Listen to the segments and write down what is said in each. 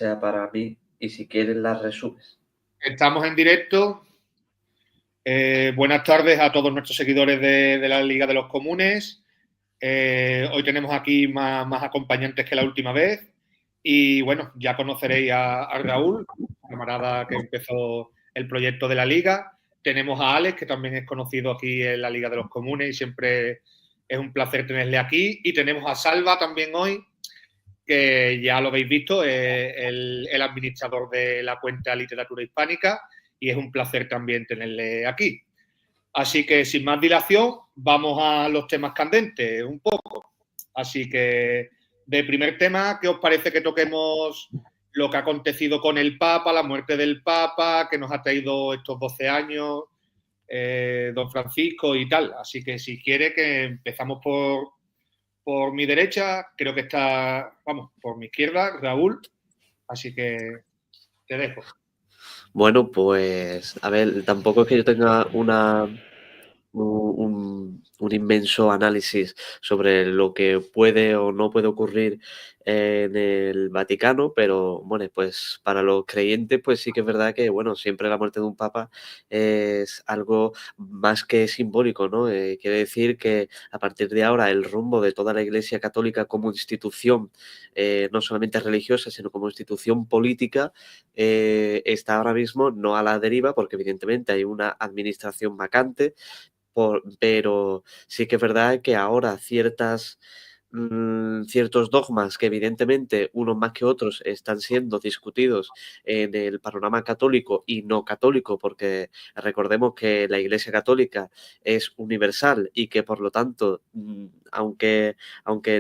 sea para mí y si quieres las resumes. Estamos en directo. Buenas tardes a todos nuestros seguidores de la Liga de los Comunes. Hoy tenemos aquí más acompañantes que la última vez. Y bueno, ya conoceréis a Raúl, camarada que empezó el proyecto de la Liga. Tenemos a Alex, que también es conocido aquí en la Liga de los Comunes y siempre es un placer tenerle aquí. Y tenemos a Salva también hoy, que ya lo habéis visto, es el administrador de la cuenta Literatura Hispánica y es un placer también tenerle aquí. Así que sin más dilación, vamos a los temas candentes un poco. Así que de primer tema, ¿qué os parece que toquemos lo que ha acontecido con el Papa, la muerte del Papa, que nos ha traído estos 12 años, don Francisco y tal? Así que si quiere que empezamos por mi derecha, creo que está, vamos, por mi izquierda, Raúl. Así que te dejo. Bueno, pues, a ver, tampoco es que yo tenga un inmenso análisis sobre lo que puede o no puede ocurrir en el Vaticano, pero bueno, pues para los creyentes, pues sí que es verdad que, bueno, siempre la muerte de un papa es algo más que simbólico, ¿no? Quiere decir que a partir de ahora el rumbo de toda la Iglesia Católica como institución, no solamente religiosa, sino como institución política, está ahora mismo no a la deriva, porque evidentemente hay una administración vacante, pero sí que es verdad que ahora ciertos dogmas que evidentemente unos más que otros están siendo discutidos en el panorama católico y no católico, porque recordemos que la Iglesia Católica es universal y que por lo tanto, aunque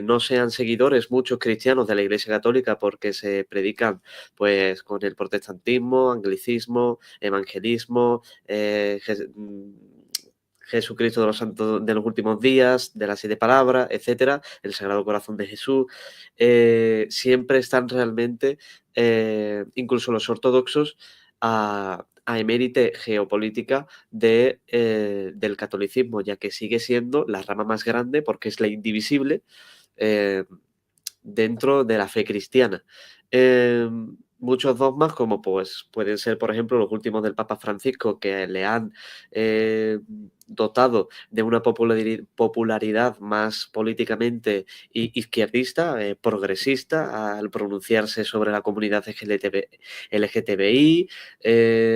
no sean seguidores muchos cristianos de la Iglesia Católica porque se predican pues con el protestantismo, anglicismo, evangelismo, Jesucristo de los Santos de los Últimos Días, de las 7 Palabras, etcétera, el Sagrado Corazón de Jesús, siempre están realmente, incluso los ortodoxos, a emérite geopolítica del catolicismo, ya que sigue siendo la rama más grande porque es la indivisible eh, dentro de la fe cristiana. Muchos dogmas, como pues pueden ser, por ejemplo, los últimos del Papa Francisco, que le han dotado de una popularidad más políticamente izquierdista, progresista, al pronunciarse sobre la comunidad LGTBI,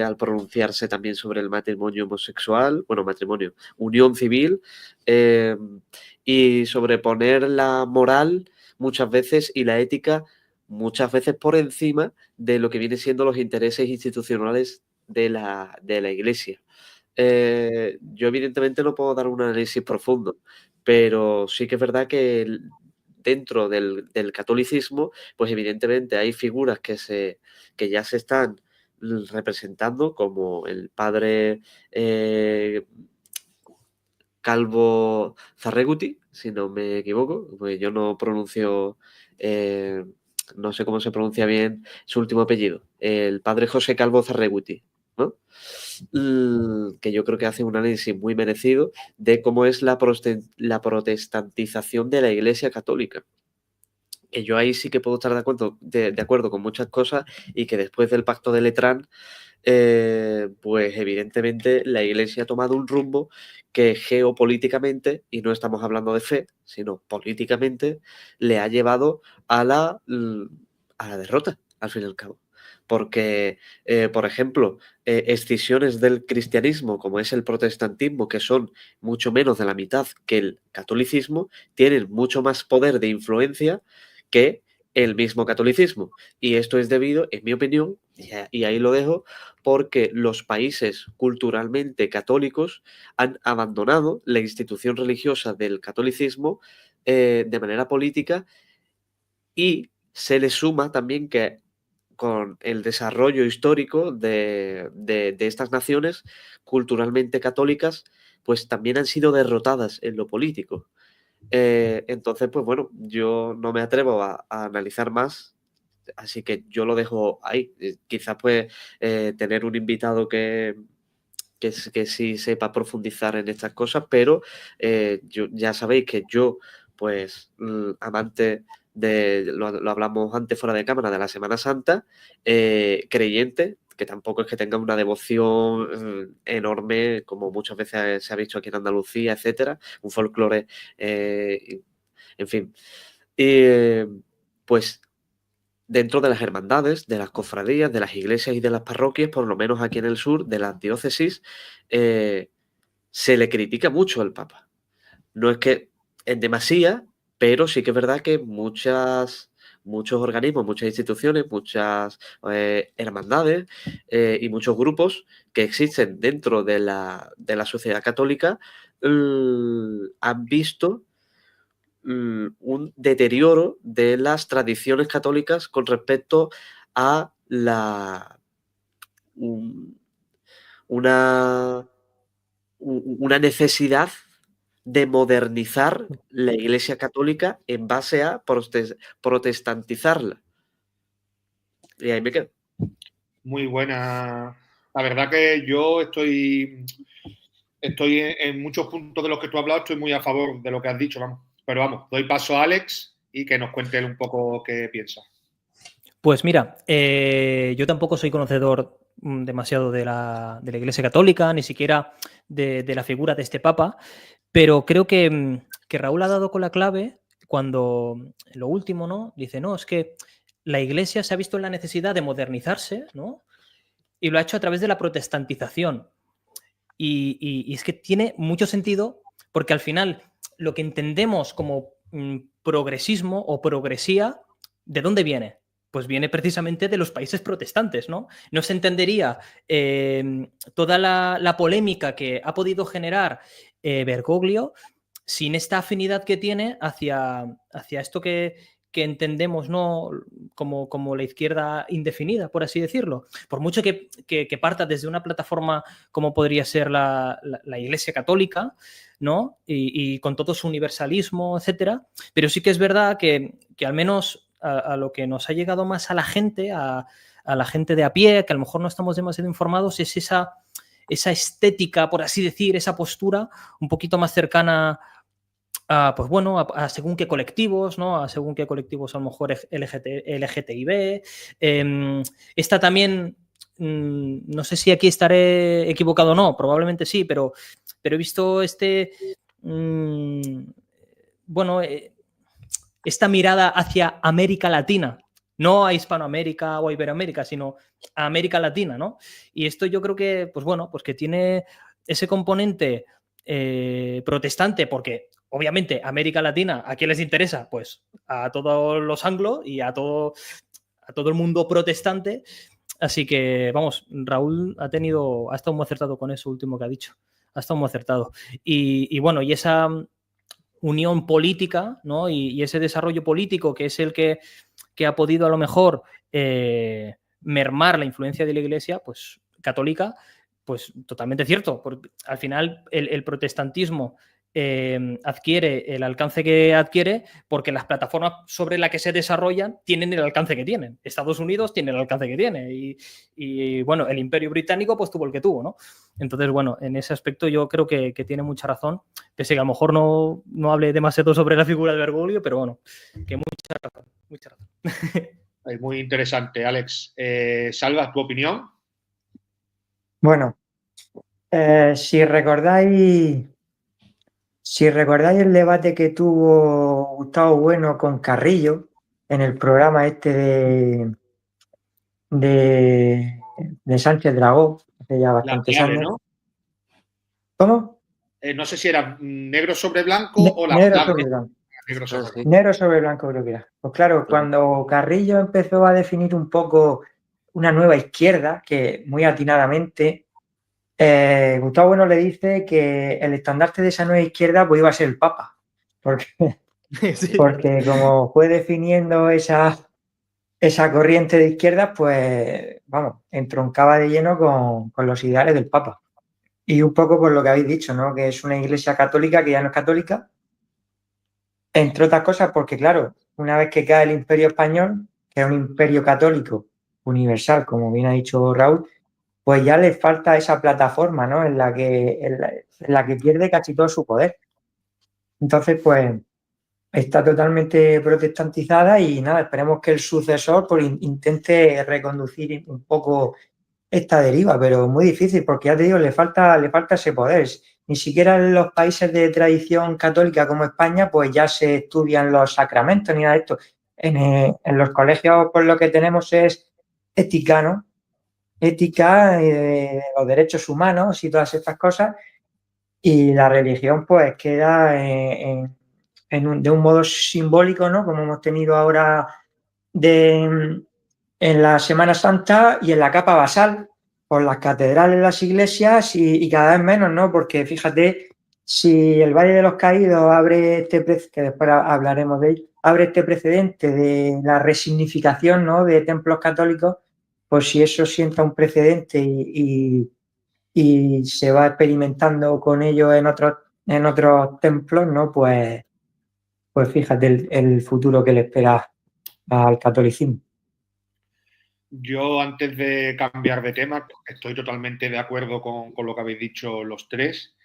al pronunciarse también sobre el matrimonio homosexual, bueno, matrimonio, unión civil, eh, y sobreponer la moral muchas veces y la ética muchas veces por encima de lo que vienen siendo los intereses institucionales de la Iglesia. Yo evidentemente no puedo dar un análisis profundo, pero sí que es verdad que dentro del catolicismo, pues evidentemente hay figuras que ya se están representando, como el padre Calvo Zarreguti, si no me equivoco, pues yo no pronuncio, no sé cómo se pronuncia bien su último apellido, el padre José Calvo Zarreguti, ¿no? Que yo creo que hace un análisis muy merecido de cómo es la protestantización de la Iglesia Católica. Que yo ahí sí que puedo estar de acuerdo con muchas cosas y que después del pacto de Letrán, pues evidentemente la Iglesia ha tomado un rumbo que geopolíticamente, y no estamos hablando de fe, sino políticamente, le ha llevado a la derrota, al fin y al cabo. Porque, por ejemplo, escisiones del cristianismo, como es el protestantismo, que son mucho menos de la mitad que el catolicismo, tienen mucho más poder de influencia que el mismo catolicismo. Y esto es debido, en mi opinión, y ahí lo dejo, porque los países culturalmente católicos han abandonado la institución religiosa del catolicismo de manera política, y se le suma también que con el desarrollo histórico de estas naciones culturalmente católicas, pues también han sido derrotadas en lo político. Entonces, pues bueno, yo no me atrevo a analizar más, así que yo lo dejo ahí. Quizás pues tener un invitado que sí sepa profundizar en estas cosas, pero ya sabéis que yo, pues amante lo hablamos antes fuera de cámara, de la Semana Santa, creyente, que tampoco es que tenga una devoción enorme, como muchas veces se ha visto aquí en Andalucía, etcétera, un folclore, en fin. Pues dentro de las hermandades, de las cofradías, de las iglesias y de las parroquias, por lo menos aquí en el sur, de las diócesis, se le critica mucho al Papa. No es que en demasía, pero sí que es verdad que muchos organismos, muchas instituciones, muchas hermandades y muchos grupos que existen dentro de la sociedad católica han visto un deterioro de las tradiciones católicas con respecto a una necesidad de modernizar la Iglesia Católica en base a protestantizarla. Y ahí me quedo. Muy buena. La verdad que yo estoy en muchos puntos de los que tú has hablado, estoy muy a favor de lo que has dicho, vamos. Pero vamos, doy paso a Alex y que nos cuente él un poco qué piensa. Pues mira, yo tampoco soy conocedor demasiado de la Iglesia Católica, ni siquiera de la figura de este Papa, pero creo que Raúl ha dado con la clave cuando, lo último, ¿no? Dice, no, es que la Iglesia se ha visto en la necesidad de modernizarse, ¿no? Y lo ha hecho a través de la protestantización. Y es que tiene mucho sentido porque al final lo que entendemos como progresismo o progresía, ¿de dónde viene? Pues viene precisamente de los países protestantes, ¿no? No se entendería toda la polémica que ha podido generar Bergoglio sin esta afinidad que tiene hacia esto que entendemos, ¿no? como la izquierda indefinida, por así decirlo. Por mucho que parta desde una plataforma como podría ser la Iglesia Católica, ¿no? Y con todo su universalismo, etcétera. Pero sí que es verdad que al menos a lo que nos ha llegado más a la gente, a la gente de a pie, que a lo mejor no estamos demasiado informados, es esa estética, por así decir, esa postura un poquito más cercana pues bueno, a según qué colectivos, ¿no? A según qué colectivos a lo mejor LGTBI. Esta también, no sé si aquí estaré equivocado o no, probablemente sí, pero he visto bueno, esta mirada hacia América Latina, no a Hispanoamérica o a Iberoamérica, sino a América Latina, ¿no? Y esto yo creo que, pues bueno, pues que tiene ese componente protestante, porque obviamente América Latina, ¿a quién les interesa? Pues a todos los anglos y a todo el mundo protestante. Así que, vamos, Raúl ha estado muy acertado con eso último que ha dicho. Ha estado muy acertado. Y bueno, y esa unión política, ¿no? Y ese desarrollo político que es el que ha podido a lo mejor mermar la influencia de la Iglesia, pues católica, pues totalmente cierto. Porque al final el protestantismo adquiere el alcance que adquiere porque las plataformas sobre las que se desarrollan tienen el alcance que tienen. Estados Unidos tiene el alcance que tiene y bueno, el Imperio Británico pues tuvo el que tuvo, ¿no? Entonces, bueno, en ese aspecto yo creo que tiene mucha razón, pese que a lo mejor no hable demasiado sobre la figura de Bergoglio, pero bueno, que mucha razón, mucha razón. Es muy interesante, Alex. Salva, ¿tu opinión? Bueno, si recordáis el debate que tuvo Gustavo Bueno con Carrillo en el programa este de Sánchez Dragó, hace ya bastantes años. ¿No? ¿Cómo? No sé si era negro sobre blanco o la negro sobre blanco. Negro sobre blanco creo que era. Pues claro, cuando Carrillo empezó a definir un poco una nueva izquierda, que muy atinadamente Gustavo Bueno le dice que el estandarte de esa nueva izquierda pues iba a ser el Papa, porque como fue definiendo esa corriente de izquierda, pues vamos, entroncaba de lleno con los ideales del Papa. Y un poco por lo que habéis dicho, ¿no? Que es una iglesia católica que ya no es católica, entre otras cosas porque, claro, una vez que cae el Imperio Español, que es un imperio católico universal, como bien ha dicho Raúl, pues ya le falta esa plataforma, ¿no? En la que pierde casi todo su poder. Entonces, pues, está totalmente protestantizada y nada, esperemos que el sucesor pues, intente reconducir un poco esta deriva, pero muy difícil porque ya te digo, le falta ese poder. Ni siquiera en los países de tradición católica como España, pues ya se estudian los sacramentos ni nada de esto. En los colegios, pues lo que tenemos es ética, ¿no? Ética, los derechos humanos y todas estas cosas. Y la religión, pues queda de un modo simbólico, ¿no? Como hemos tenido ahora en la Semana Santa y en la capa basal, por las catedrales, las iglesias y cada vez menos, ¿no? Porque fíjate, si el Valle de los Caídos abre que después hablaremos de ello, abre este precedente de la resignificación, ¿no? De templos católicos, pues si eso sienta un precedente y se va experimentando con ello en otros templos, ¿no? Pues fíjate el futuro que le espera al catolicismo. Yo, antes de cambiar de tema, estoy totalmente de acuerdo con lo que habéis dicho los tres.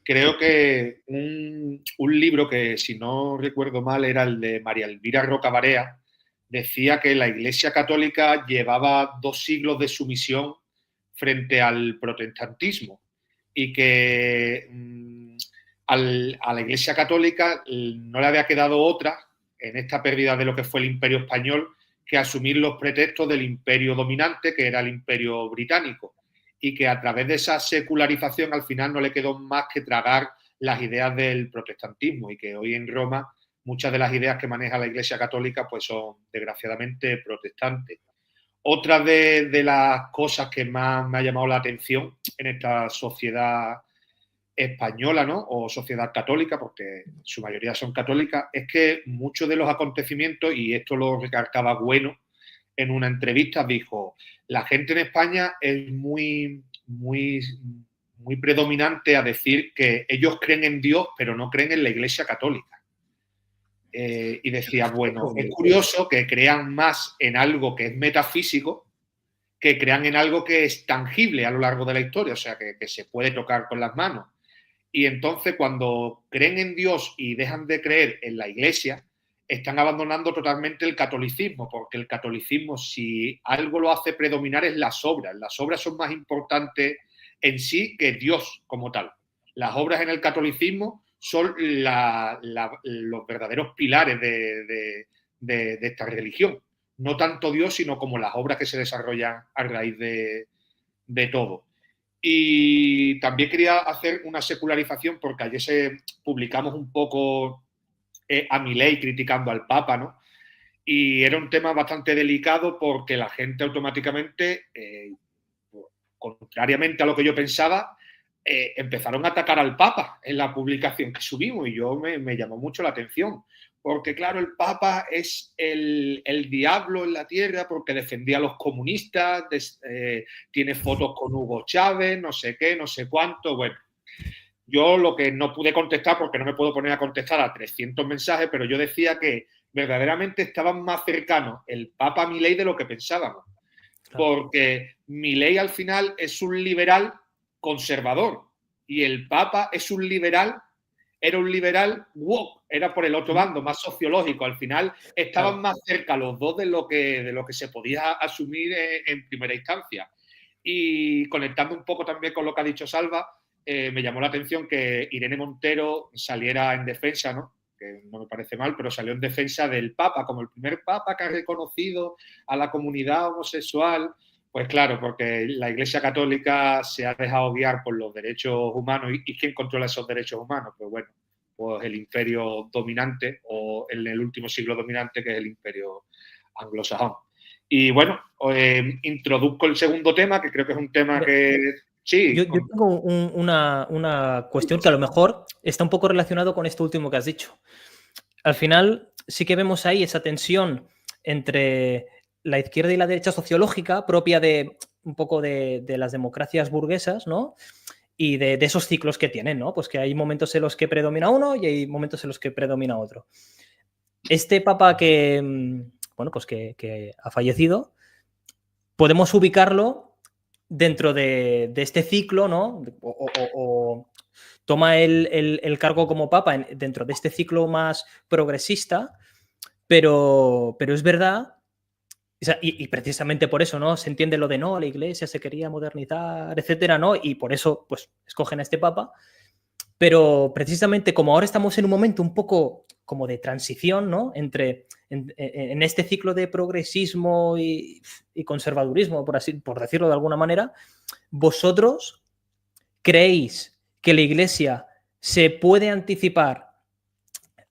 Creo que un libro que, si no recuerdo mal, era el de María Elvira Roca Barea, decía que la Iglesia Católica llevaba 2 siglos de sumisión frente al protestantismo y que a la Iglesia Católica no le había quedado otra en esta pérdida de lo que fue el Imperio Español que asumir los pretextos del imperio dominante, que era el Imperio Británico, y que a través de esa secularización al final no le quedó más que tragar las ideas del protestantismo, y que hoy en Roma muchas de las ideas que maneja la Iglesia Católica pues son desgraciadamente protestantes. Otra de las cosas que más me ha llamado la atención en esta sociedad española, ¿no? O sociedad católica, porque su mayoría son católicas, es que muchos de los acontecimientos, y esto lo recalcaba Bueno en una entrevista, dijo: la gente en España es muy predominante a decir que ellos creen en Dios, pero no creen en la Iglesia Católica. Y decía, bueno, es curioso que crean más en algo que es metafísico que crean en algo que es tangible a lo largo de la historia, o sea, que se puede tocar con las manos. Y entonces, cuando creen en Dios y dejan de creer en la Iglesia, están abandonando totalmente el catolicismo, porque el catolicismo, si algo lo hace predominar, es las obras. Las obras son más importantes en sí que Dios como tal. Las obras en el catolicismo son los verdaderos pilares de esta religión. No tanto Dios, sino como las obras que se desarrollan a raíz de todo. Y también quería hacer una secularización, porque ayer publicamos un poco a Milei criticando al Papa, ¿no? Y era un tema bastante delicado porque la gente automáticamente, contrariamente a lo que yo pensaba, empezaron a atacar al Papa en la publicación que subimos, y yo me llamó mucho la atención. Porque, claro, el Papa es el diablo en la tierra porque defendía a los comunistas, tiene fotos con Hugo Chávez, no sé qué, no sé cuánto. Bueno, yo lo que no pude contestar, porque no me puedo poner a contestar a 300 mensajes, pero yo decía que verdaderamente estaban más cercanos el Papa a Milei de lo que pensábamos. Porque Milei al final es un liberal conservador y el Papa es un liberal. Era un liberal woke, era por el otro bando, más sociológico. Al final estaban más cerca los dos de lo que se podía asumir en primera instancia. Y conectando un poco también con lo que ha dicho Salva, me llamó la atención que Irene Montero saliera en defensa, ¿no? Que no me parece mal, pero salió en defensa del Papa, como el primer Papa que ha reconocido a la comunidad homosexual. Pues claro, porque la Iglesia Católica se ha dejado guiar por los derechos humanos. ¿Y quién controla esos derechos humanos? Pues bueno, pues el imperio dominante, o en el último siglo dominante, que es el imperio anglosajón. Y bueno, introduzco el segundo tema, que creo que es un tema que... Sí. Yo tengo una cuestión que a lo mejor está un poco relacionado con esto último que has dicho. Al final sí que vemos ahí esa tensión entre la izquierda y la derecha sociológica propia de un poco de las democracias burguesas, ¿no? Y de esos ciclos que tienen, ¿no? Pues que hay momentos en los que predomina uno y hay momentos en los que predomina otro. Este papa que, bueno, pues que ha fallecido, podemos ubicarlo dentro de este ciclo, ¿no? toma el cargo como papa dentro de este ciclo más progresista, pero es verdad, o sea, y precisamente por eso, ¿no? Se entiende lo de no, la iglesia se quería modernizar, etcétera, ¿no? Y por eso, pues, escogen a este papa. Pero precisamente como ahora estamos en un momento un poco como de transición, ¿no? En este ciclo de progresismo y conservadurismo, por decirlo de alguna manera, ¿vosotros creéis que la iglesia se puede anticipar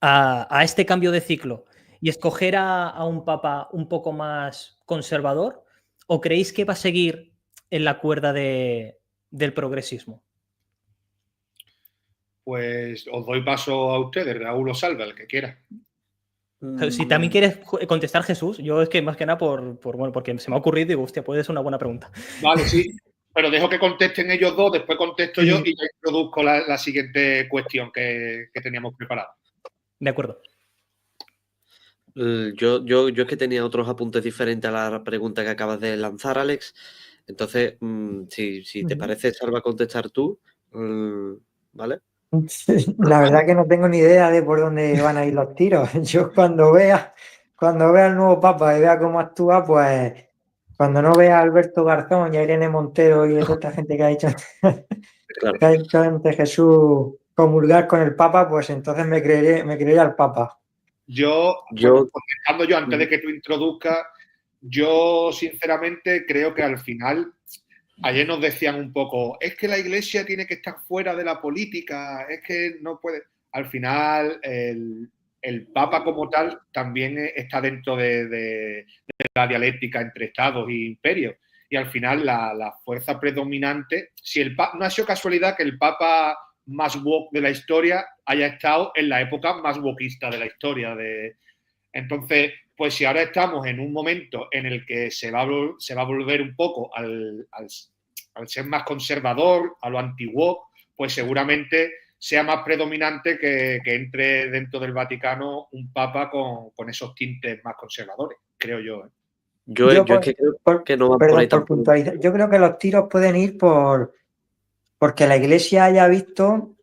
a este cambio de ciclo y escoger a un papa un poco más conservador? ¿O creéis que va a seguir en la cuerda del progresismo? Pues os doy paso a ustedes, Raúl o Salva, el que quiera. Si también quieres contestar, Jesús, yo es que más que nada bueno, porque se me ha ocurrido y digo, hostia, puede ser una buena pregunta. Vale, sí, pero dejo que contesten ellos dos, después contesto yo y ya introduzco la siguiente cuestión que teníamos preparada. De acuerdo. Yo es que tenía otros apuntes diferentes a la pregunta que acabas de lanzar, Alex. Entonces, si te parece, Salva, contestar tú, ¿vale? La verdad que no tengo ni idea de por dónde van a ir los tiros. Yo cuando vea al nuevo Papa y vea cómo actúa, pues cuando no vea a Alberto Garzón y a Irene Montero y a toda esta gente que ha dicho Claro. que ha dicho antes Jesús comulgar con el Papa, pues entonces me creeré al Papa. Bueno, contestando yo antes de que tú introduzcas, yo sinceramente creo que al final, ayer nos decían un poco, es que la iglesia tiene que estar fuera de la política, es que no puede. Al final, el Papa como tal también está dentro de la dialéctica entre estados e imperios. Y al final la fuerza predominante, no ha sido casualidad que el Papa más woke de la historia haya estado en la época más wokista de la historia. Entonces, pues si ahora estamos en un momento en el que se va a volver un poco al ser más conservador, a lo anti-woke, pues seguramente sea más predominante que entre dentro del Vaticano un papa con esos tintes más conservadores, creo yo. Yo es que creo que no va por ahí tampoco. Puntualizar. Yo creo que los tiros pueden ir porque la iglesia haya visto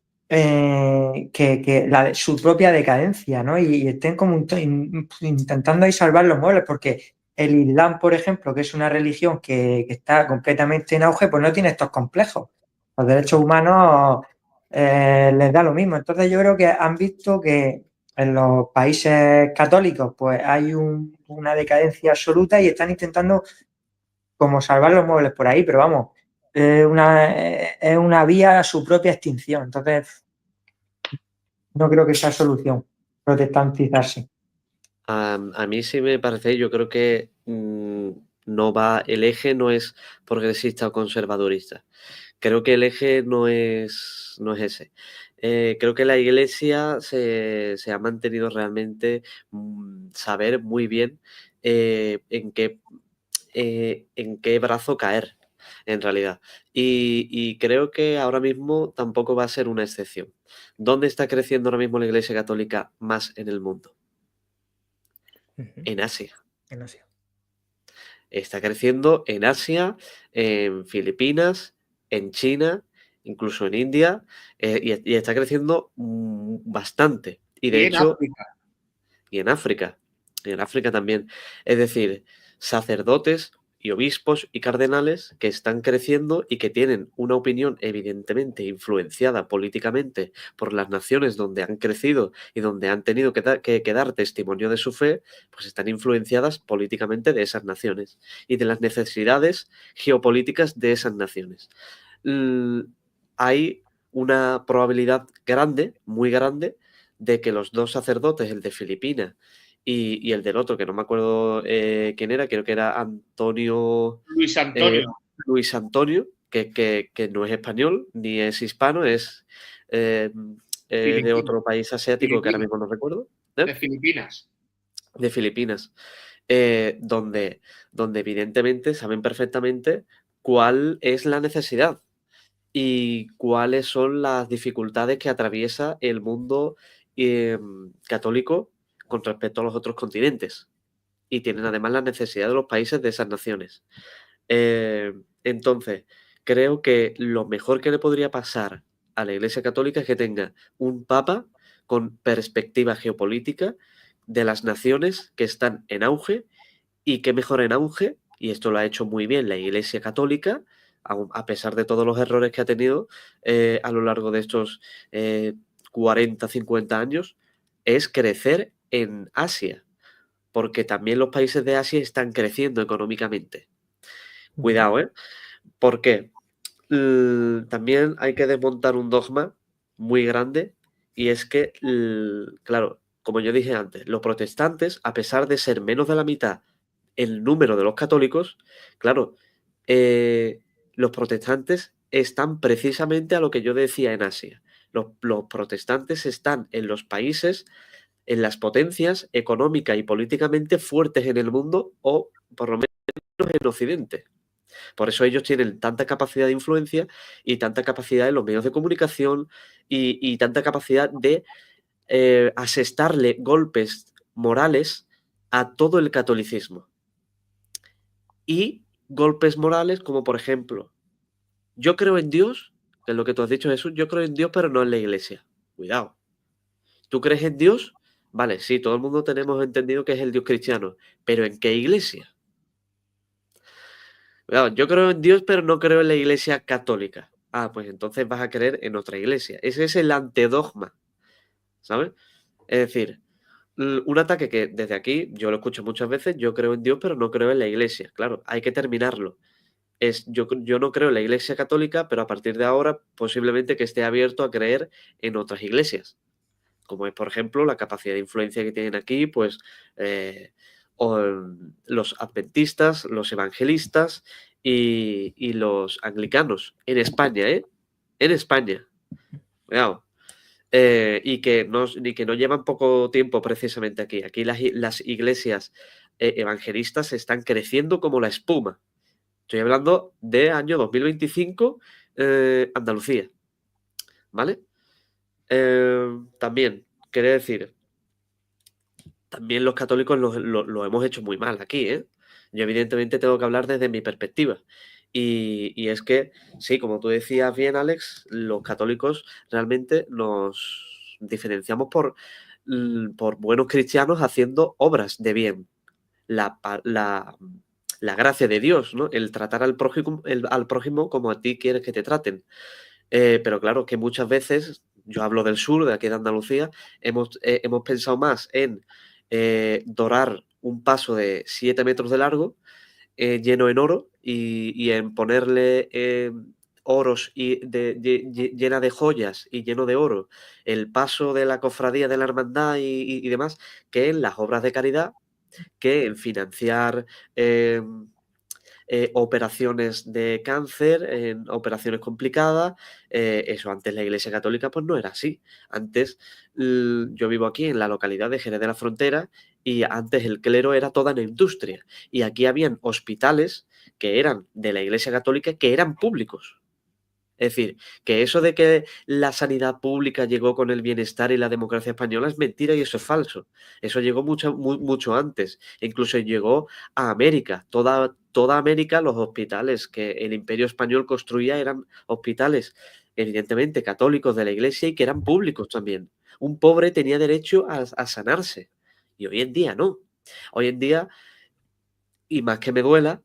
su propia decadencia, ¿no? Y estén como intentando ahí salvar los muebles, porque el Islam, por ejemplo, que es una religión que está completamente en auge, pues no tiene estos complejos. Los derechos humanos les da lo mismo. Entonces yo creo que han visto que en los países católicos pues hay una decadencia absoluta y están intentando como salvar los muebles por ahí, pero vamos, es una vía a su propia extinción. Entonces, no creo que sea solución protestantizarse. A mí sí me parece, yo creo que el eje no es progresista o conservadorista. Creo que el eje no es ese. Creo que la iglesia se ha mantenido realmente saber muy bien en qué brazo caer, en realidad. Y creo que ahora mismo tampoco va a ser una excepción. ¿Dónde está creciendo ahora mismo la Iglesia Católica más en el mundo? En Asia. En Asia. Está creciendo en Asia, en Filipinas, en China, incluso en India, y está creciendo bastante. Y de hecho, y en África. Y en África también. Es decir, sacerdotes y obispos y cardenales que están creciendo y que tienen una opinión evidentemente influenciada políticamente por las naciones donde han crecido y donde han tenido que dar testimonio de su fe, pues están influenciadas políticamente de esas naciones y de las necesidades geopolíticas de esas naciones. Hay una probabilidad grande, muy grande, de que los dos sacerdotes, el de Filipinas y el del otro, que no me acuerdo quién era, creo que era Luis Antonio. Luis Antonio, que no es español ni es hispano, es de otro país asiático que ahora mismo no recuerdo. De Filipinas. De Filipinas. Donde evidentemente saben perfectamente cuál es la necesidad y cuáles son las dificultades que atraviesa el mundo católico con respecto a los otros continentes. Y tienen además la necesidad de los países de esas naciones. Entonces, creo que lo mejor que le podría pasar a la Iglesia Católica es que tenga un papa con perspectiva geopolítica de las naciones que están en auge, y qué mejor en auge, y esto lo ha hecho muy bien la Iglesia Católica, a pesar de todos los errores que ha tenido a lo largo de estos 40, 50 años, es crecer en Asia, porque también los países de Asia están creciendo económicamente. Cuidado, ¿eh? ¿Por qué? También hay que desmontar un dogma muy grande, y es que, claro, como yo dije antes, los protestantes, a pesar de ser menos de la mitad el número de los católicos, claro, los protestantes están precisamente a lo que yo decía en Asia. Los protestantes están en los países, en las potencias económica y políticamente fuertes en el mundo, o por lo menos en Occidente. Por eso ellos tienen tanta capacidad de influencia y tanta capacidad en los medios de comunicación y tanta capacidad de asestarle golpes morales a todo el catolicismo. Y golpes morales como, por ejemplo, yo creo en Dios, que es lo que tú has dicho, Jesús, yo creo en Dios, pero no en la iglesia. Cuidado. ¿Tú crees en Dios? Vale, sí, todo el mundo tenemos entendido que es el Dios cristiano, pero ¿en qué iglesia? Cuidado, yo creo en Dios, pero no creo en la iglesia católica. Ah, pues entonces vas a creer en otra iglesia. Ese es el antedogma, ¿sabes? Es decir, un ataque que desde aquí, yo lo escucho muchas veces, yo creo en Dios, pero no creo en la iglesia. Claro, hay que terminarlo. Yo no creo en la iglesia católica, pero a partir de ahora posiblemente que esté abierto a creer en otras iglesias, como es, por ejemplo, la capacidad de influencia que tienen aquí, pues, los adventistas, los evangelistas y los anglicanos, en España, ¿eh? En España. Cuidado. Y que no llevan poco tiempo precisamente aquí. Aquí las iglesias evangelistas están creciendo como la espuma. Estoy hablando de año 2025, Andalucía, ¿vale? También, quería decir, también los católicos lo hemos hecho muy mal aquí, ¿eh? Yo evidentemente tengo que hablar desde mi perspectiva. Y es que, sí, como tú decías bien, Alex, los católicos realmente nos diferenciamos por buenos cristianos haciendo obras de bien. La gracia de Dios, ¿no? El tratar al prójimo como a ti quieres que te traten. Pero claro, que muchas veces, yo hablo del sur, de aquí de Andalucía, hemos pensado más en dorar un paso de 7 metros de largo, lleno en oro, y en ponerle oros llena de joyas y lleno de oro el paso de la cofradía de la hermandad y demás, que en las obras de caridad, que en financiar operaciones de cáncer, en operaciones complicadas. Eso antes la Iglesia Católica pues no era así. Antes, yo vivo aquí en la localidad de Jerez de la Frontera, y antes el clero era toda una industria. Y aquí habían hospitales que eran de la Iglesia Católica, que eran públicos. Es decir, que eso de que la sanidad pública llegó con el bienestar y la democracia española es mentira, y eso es falso. Eso llegó mucho antes. Incluso llegó a América. Toda América, los hospitales que el Imperio Español construía eran hospitales, evidentemente, católicos de la Iglesia, y que eran públicos también. Un pobre tenía derecho a sanarse. Y hoy en día no. Hoy en día, y más que me duela,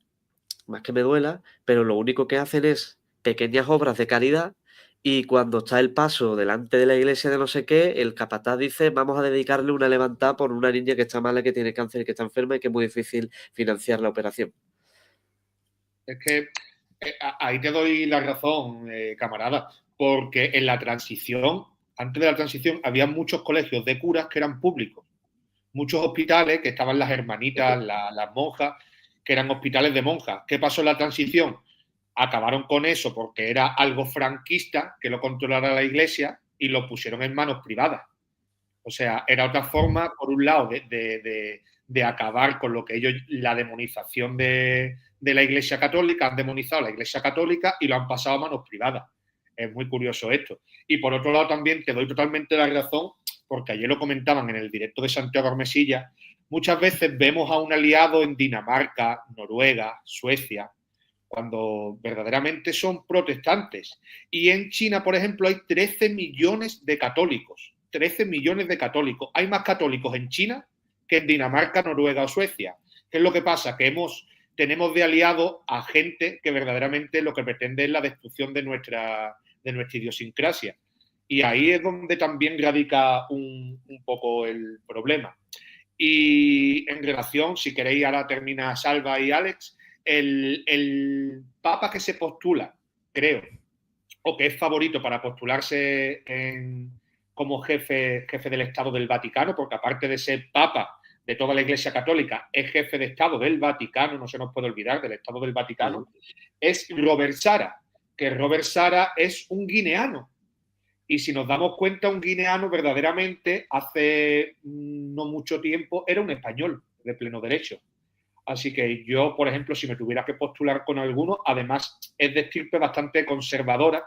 pero lo único que hacen es pequeñas obras de caridad, y cuando está el paso delante de la iglesia de no sé qué, el capataz dice, vamos a dedicarle una levantada por una niña que está mala, que tiene cáncer y que está enferma y que es muy difícil financiar la operación. Es que ahí te doy la razón, camarada, porque en la transición, antes de la transición, había muchos colegios de curas que eran públicos, muchos hospitales que estaban las hermanitas, las monjas, que eran hospitales de monjas. ¿Qué pasó en la transición? Acabaron con eso porque era algo franquista que lo controlara la iglesia, y lo pusieron en manos privadas. O sea, era otra forma, por un lado, de acabar con lo que ellos, la demonización de la Iglesia Católica. Han demonizado la Iglesia Católica y lo han pasado a manos privadas. Es muy curioso esto. Y por otro lado también te doy totalmente la razón, porque ayer lo comentaban en el directo de Santiago Armesilla, muchas veces vemos a un aliado en Dinamarca, Noruega, Suecia, cuando verdaderamente son protestantes. Y en China, por ejemplo, hay 13 millones de católicos. 13 millones de católicos. Hay más católicos en China que en Dinamarca, Noruega o Suecia. ¿Qué es lo que pasa? Que tenemos de aliado a gente que verdaderamente lo que pretende es la destrucción de nuestra idiosincrasia. Y ahí es donde también radica un poco el problema. Y en relación, si queréis, ahora termina Salva y Alex, el papa que se postula, creo, o que es favorito para postularse como jefe del Estado del Vaticano, porque aparte de ser papa de toda la Iglesia Católica, es jefe de Estado del Vaticano, no se nos puede olvidar, del Estado del Vaticano, es Robert Sara, que Robert Sara es un guineano. Y si nos damos cuenta, un guineano verdaderamente hace no mucho tiempo era un español de pleno derecho. Así que yo, por ejemplo, si me tuviera que postular con alguno, además es de estirpe bastante conservadora,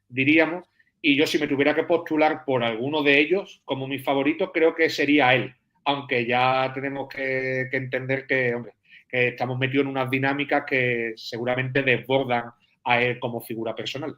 diríamos, y yo si me tuviera que postular por alguno de ellos como mi favorito, creo que sería él, aunque ya tenemos que entender que, hombre, que estamos metidos en unas dinámicas que seguramente desbordan a él como figura personal.